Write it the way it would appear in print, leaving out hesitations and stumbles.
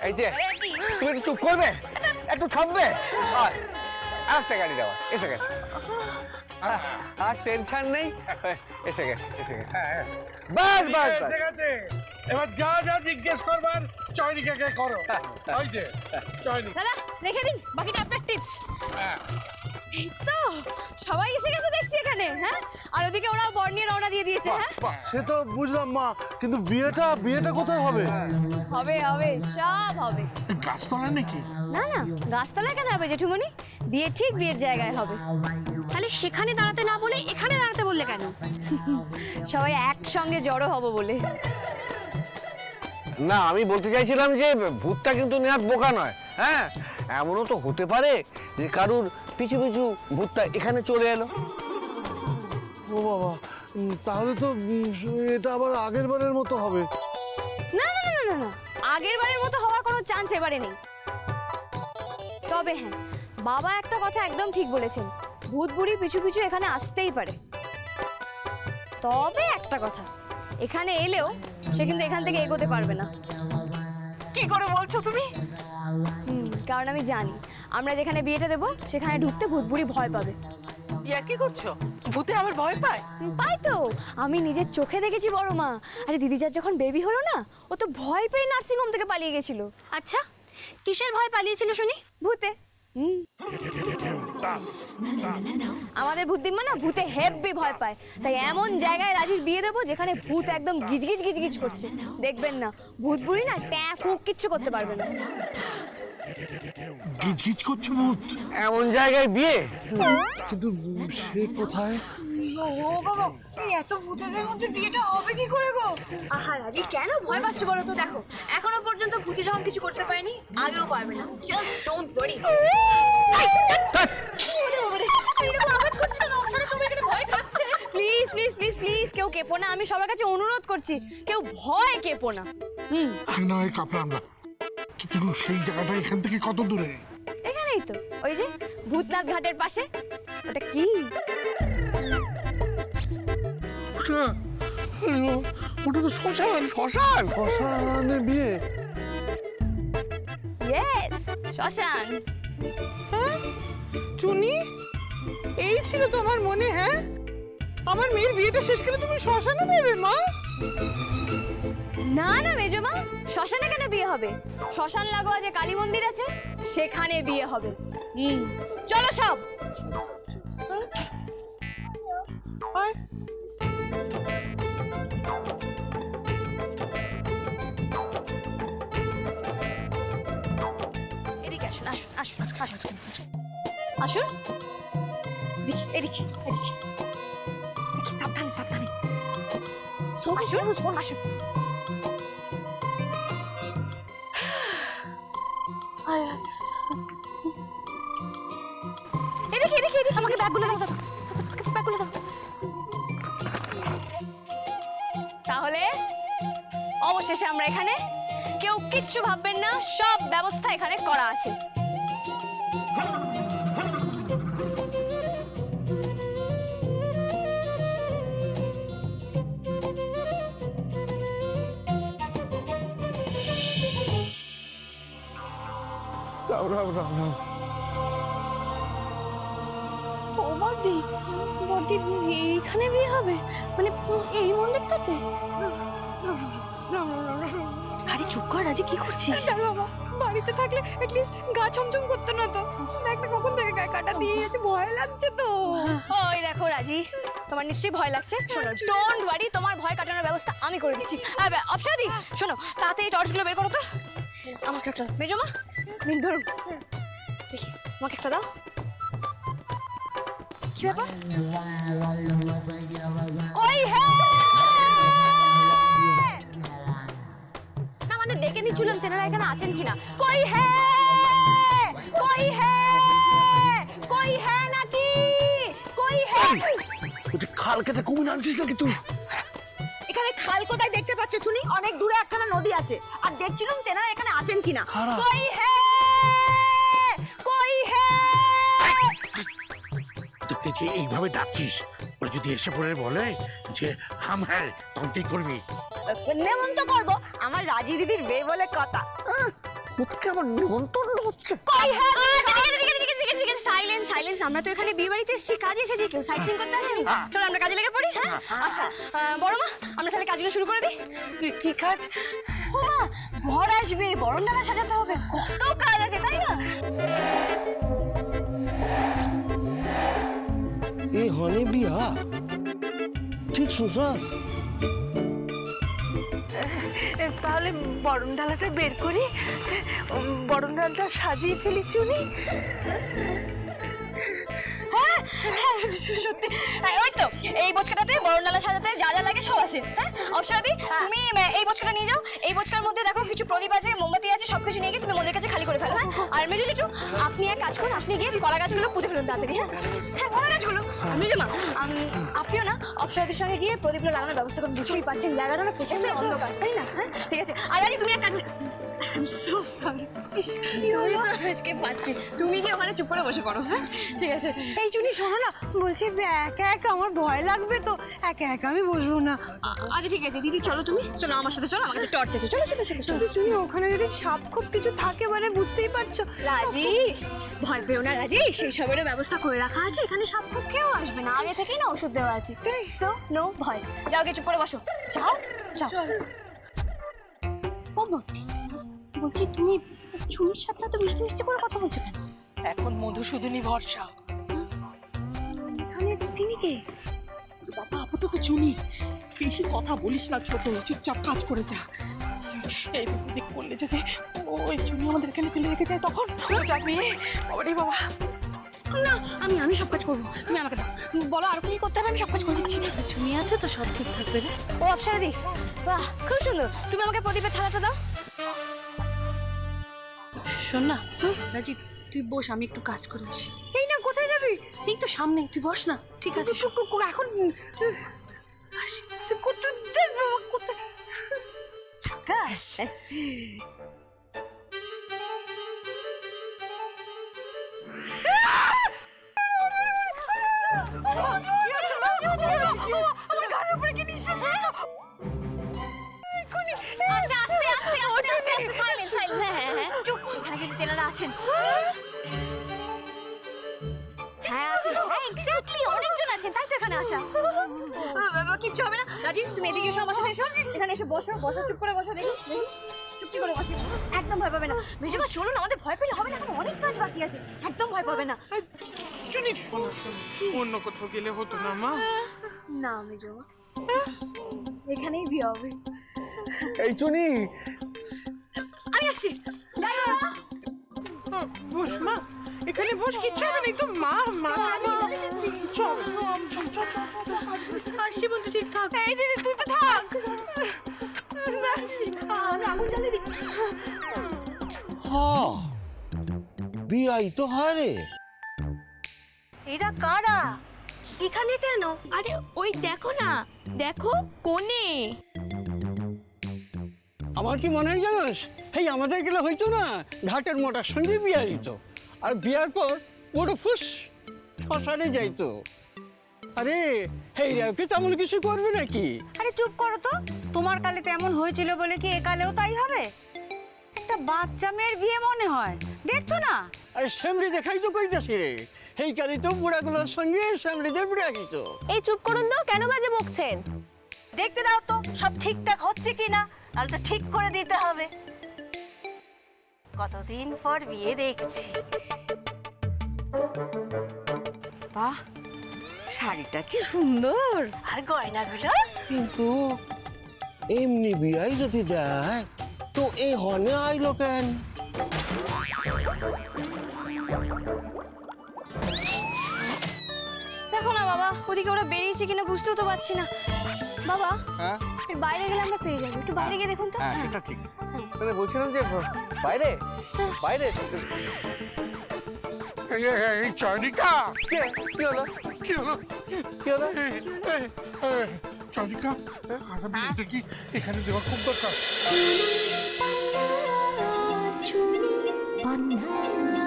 এই যে তুমি একটু চুপ করবে, একটু থামবে। আরেকটা গাড়ি দেওয়া এসে গেছে, আর টেনশন নেই, এসে গেছে এসে গেছে। বাস বাস এসে গেছে। এবার যা যা জিজ্ঞেস করবার চয়নিকাকে করো। ওই যে চয়নি। দাদা রেখে দিন, বাকিটা আপনার টিপস। এই তো সবাই এসে গেছে দেখছি এখানে। হ্যাঁ, আর ওদিকে ওরা বর নিয়ে রওনা দিয়ে দিয়েছে। হ্যাঁ, সে তো বুঝলাম মা, কিন্তু বিয়েটা কোথায় হবে? হবে হবে, সব হবে। গাছতলা নাকি? না না, গাছতলায় কেন হবে জেঠুমনি? বিয়ে ঠিক বিয়ের জায়গায় হবে। তাহলে সেখানে দাঁড়াতে না বলে এখানে দাঁড়াতে বললে কেন? সবাই একসঙ্গে জড়ো হব বলে। না, আমি বলতে চাইছিলাম যে ভূতটা কিন্তু নেহাত বোকা নয়। হ্যাঁ, এমনও তো হতে পারে যে কারুর পিছু পিছু ভূতটা এখানে চলে এলো। ও বাবা, তাহলে তো এটা আবার আগের বারের মতো হবে। না না না না না, আগের বারের মতো হওয়ার কোনো চান্স এবারে নেই। তবে হ্যাঁ, বাবা একটা কথা একদম ঠিক বলেছেন, ভূত বুড়ি পিছু পিছু এখানে আসতেই পারে। তবে একটা কথা, এখানে এলেও সে কিন্তু এখান থেকে এগোতে পারবে না। কি করে বলছো তুমি? কারণ আমি জানি আমরা যেখানে বিয়েটা দেবো সেখানে ঢুকতে ভূত বুড়ি ভয় পাবে। ইয়া কি করছো? ভূতে আবার ভয় পায়? পাই তো, আমি নিজের চোখে দেখেছি বড় মা। আরে দিদিজার যখন বেবি হলো না, ও তো ভয় পেয়ে নার্সিংহোম থেকে পালিয়ে গেছিল। আচ্ছা, কিসের ভয় পালিয়েছিল শুনি? ভূতে। আমাদের ভূতদিম্মা না ভূতে হেব্বি ভয় পায়, তাই এমন জায়গায় রাজির বিয়ে দেবো যেখানে ভূত একদম গিজগিজ গিজগিজ করছে। দেখবেন না ভূত বুড়ি না ট্যাঁ ফুক কিচ্ছু করতে পারবে না। গিজগিজ করছে ভূত? এমন জায়গায় বিয়ে? কিন্তু সে কোথায়? ও বাবা, এই এত ভূতেদের মধ্যে বিয়েটা হবে কি করে গো? আহা রাজি, কেন ভয় পাচ্ছ বলো তো? দেখো এখনো পর্যন্ত ভূতি যখন কিছু করতে পারেনি, আগেও পারবে না। Just don't worry. Please please please please, কেউ কেঁপো না। আমি সবার কাছে অনুরোধ করছি, কেউ ভয় কেঁপো না। না হয় কাঁপলাম না, কিন্তু সেই জায়গাটা এখান থেকে কত দূরে? এখানেই তো, ওই যে ভূতনাথ ঘাটের পাশে। ওটা কি? ওটা তো শ্মশান। শ্মশান? শ্মশানে বিয়ে? ইয়েস, শ্মশান। চুনি, এই ছিল তোমার মনে? হ্যাঁ, আমার মেয়ের বিয়েটা শেষ করে তুমি শ্মশানে দেবে মা? না না মেজমা, শ্মশানে কেন বিয়ে হবে? শ্মশান লাগোয়া যে কালী মন্দির আছে সেখানে বিয়ে হবে। চলো সব। আয়। এদিকে আসুন আসুন আসুন আসুন আসুন। দেখি এদিকে এদিকে। দেখি, সাবধানে সাবধানে। আসুন আসুন। এদিকে এদিকে এদিকে। আমাকে ব্যাগগুলো দাও, ব্যাগগুলো দাও। তাহলে অবশেষে আমরা এখানে, কেউ কিচ্ছু ভাববেন না, সব ব্যবস্থা এখানে করা আছে। রাম রাম রাম রাম। ও বড়দি, বড়দি এইখানে বিয়ে হবে? মানে এই মন্দিরটাতে? আরে চুপ কর রাজি, কি করছিস? বাবা, বাড়িতে থাকলে এটলিস্ট গা ছমছম করতো না তো? একটা কখন থেকে গায়ে কাটা দিয়ে গেছে, ভয় লাগছে তো। ওই দেখো রাজি, তোমার নিশ্চয়ই ভয় লাগছে। শোনো, ডোন্ট ওয়ারি, তোমার ভয় কাটানোর ব্যবস্থা আমি করে দিচ্ছি। অপসাদি, শোনো, তাড়াতাড়ি টর্চগুলো বের করো তো। আমাকে একটা মেজমা দিন, ধরুন দেখি, আমাকে একটা দাও। কি ব্যাপার? ওই হে না, মানে দেখে নিচ্ছিলাম তেনারা এখানে আছেন কিনা। কই হে, কই হে, কই হে নাকি, কই হে? বলছি খাল কেটে কুমির আনছিস নাকি তুই? এখানে খাল কোথায় দেখতে পাচ্ছ শুনি? অনেক দূরে একখানা নদী আছে, আর দেখছিলাম তেনারা এখানে আছেন কিনা। কই হে, কই হে? তোকে যে এইভাবে ডাকছিস, ওরা যদি এসে পড়ে বলে যে হাম হ্যাঁ, তখন কি করবি? নেমন্ত করবো, আমার রাজি দিদির বিয়ে বলে কথা। কোথাকে আমার নিমন্ত্রণ হচ্ছে? কই হ্যাঁ ঠিক আছে সাইলেন্স সাইলেন্স আমরা তো এখানে বিয়ে বাড়িতে এসেছি কাজে এসেছি কেউ সাইট সিং করতে আসেনি চলো আমরা কাজে লেগে পড়ি হ্যাঁ আচ্ছা বড় মা আমরা তাহলে কাজগুলো শুরু করে দিই কি কাজ? ও মা ঘর আসবে বরণডালা সাজাতে হবে কত কাজ আছে তাই না এই হনে বিয়া ঠিক শুনছাস? তাহলে বরণ ডালাটা বের করি, বরণ ডালাটা সাজিয়ে ফেলি চুনি। হ্যাঁ হ্যাঁ সত্যি ওই তো এই বোচকাটাতে বরণডালা সাজাতে যা যা লাগে সব আছে হ্যাঁ অপসরাদি তুমি এই বোচকাটা নিয়ে যাও এই বোচকার মধ্যে দেখো কিছু প্রদীপ আছে মোমবাতি আছে সবকিছু নিয়ে গিয়ে তুমি মন্দিরের কাছে খালি করে ফেলো হ্যাঁ আর মেজো জেঠু আপনি এক কাজ করুন আপনি গিয়ে কলা গাছগুলো পুঁতে ফেলুন তাড়াতাড়ি হ্যাঁ হ্যাঁ কলা গাছগুলো মেজো মা আপনিও না অপসরাদির সঙ্গে গিয়ে প্রদীপগুলো লাগানোর ব্যবস্থা করুন বুঝতেই পারছেন জায়গাটা না প্রচন্ড অন্ধকার তাই না হ্যাঁ ঠিক আছে আর আরে তুমি এক কাজ সো সরি আজকে পাচ্ছি তুমি কি ওখানে চুপ করে বসে পড়ো হ্যাঁ ঠিক আছে এই চুনি শোনো না, বলছি একা একা আমার ভয় লাগবে তো, একা একা আমি বসবো না। আচ্ছা ঠিক আছে দিদি চলো তুমি চলো আমার সাথে চলো আমার কাছে টর্চ আছে চলো চলো চলো চলো চুনি ওখানে যদি সাপ খুব কিছু থাকে মানে বুঝতেই পারছো। রাজি ভয় পেও না রাজি সেই সবেরও ব্যবস্থা করে রাখা আছে এখানে সাপ খুব কেউ আসবে না আগে থেকেই না ওষুধ দেওয়া আছে সো নো ভয় যাও গিয়ে চুপ করে বসো যাও যাও ও বটি বলছি তুমি চুনির সাথে তো মিষ্টি মিষ্টি করে কথা বলছো কেন? এখন মধুসূদনী ভরসা। এখানে তিনি কে? বাবা আপাতত চুনি, বেশি কথা বলিস না ছোট, চুপচাপ কাজ করে যা। এই দিক করলে যদি ওই চুনি আমাদের এখানে ফেলে রেখে যায় তখন যাবে বাবারে বাবা। না আমি সব কাজ করবো তুমি আমাকে দাও বলো আর কি করতে হবে আমি সব কাজ করে দিচ্ছি চুনি আছে তো সব ঠিক থাকবে রে ও অপসরাদি বাহ খুব সুন্দর তুমি আমাকে প্রদীপের থালাটা দাও শোন না রাজীব তুই বস আমি একটু কাজ করে আসি এই না কোথায় যাবি? এই তো সামনে তুই বস না ঠিক আছে এখন কোথায়? ব্যাস আমার গাড়ির উপরে কি নিশ্বাস হলো? আচ্ছা আস্তে আস্তে সাইলেন্ট সাইলেন্ট হ্যাঁ চুপ এখানে কিন্তু তেনারা আছেন হ্যাঁ আছেন হ্যাঁ এক্স্যাক্টলি অনেকজন আছেন তাই তো এখানে আসা কিচ্ছু হবে না রাজীব তুমি এদিকে এসো আমার সাথে এসো এখানে এসে বসো বসো চুপ করে বসো দেখি চুপটি করে বসি একদম ভয় পাবে না মেজমা শোনো না আমাদের ভয় পেলে হবে না এখন অনেক কাজ বাকি আছে একদম ভয় পাবে না চুনি শোনো শোনো অন্য কোথাও গেলে হতো না মা? না মেজমা এখানেই বিয়ে হবে এই চুনি আমি আসছি বস মা, এখানে বস, কিচ্ছু হবে না। তো মা চল আসছি বলতে ঠিক থাক এই দিদি তুই তো থাক। হ্যাঁ বিয়াই তো হারে। এরা কারা এখানে কেন আরে ওই দেখো না দেখো কোণে আমার কি মনে হয় জানোস এই আমাদের গেলে হইতো না ঘাটের মোটার সঙ্গে বিয়া দিত আর বিয়ার পর বড় ফুস শ্মশানে যাইতো আরে এই কি তেমন কিছু করবে নাকি? আরে চুপ করো তো, তোমার কালে তেমন হয়েছিল বলে কি এ কালেও তাই হবে? একটা বাচ্চা মেয়ের বিয়ে মনে হয়, দেখছো না? আরে সেমরি দেখাই তো কইতাছি রে এই কালে তো বুড়াগুলোর সঙ্গে সেমরিদের বিয়া দিত। এই চুপ করুন তো কেন বাজে বকছেন দেখতে দাও তো সব ঠিকঠাক হচ্ছে কিনা, আর তো ঠিক করে দিতে হবে। কতদিন পর বিয়ে দেখছি। বাহ শাড়িটা কি সুন্দর, আর গয়নাগুলো কিন্তু এমনি বিয়াই যদি দেয় তো এই হনে আইলো কেন? দেখো না বাবা ওদিকে ওরা বেরিয়েছে কিনা বুঝতেও তো পারছি না বাবা হ্যাঁ এর বাইরে গেলে আমরা পেয়ে যাবো একটু বাইরে গিয়ে দেখুন তো হ্যাঁ সেটা ঠিক মানে বলছিলাম যে বাইরে বাইরে এই চয়নিকা কে কি হলো কি হলো? কি হলো চয়নিকা আচ্ছা বিয়েটা কি এখানে দেওয়া খুব দরকার? বান্না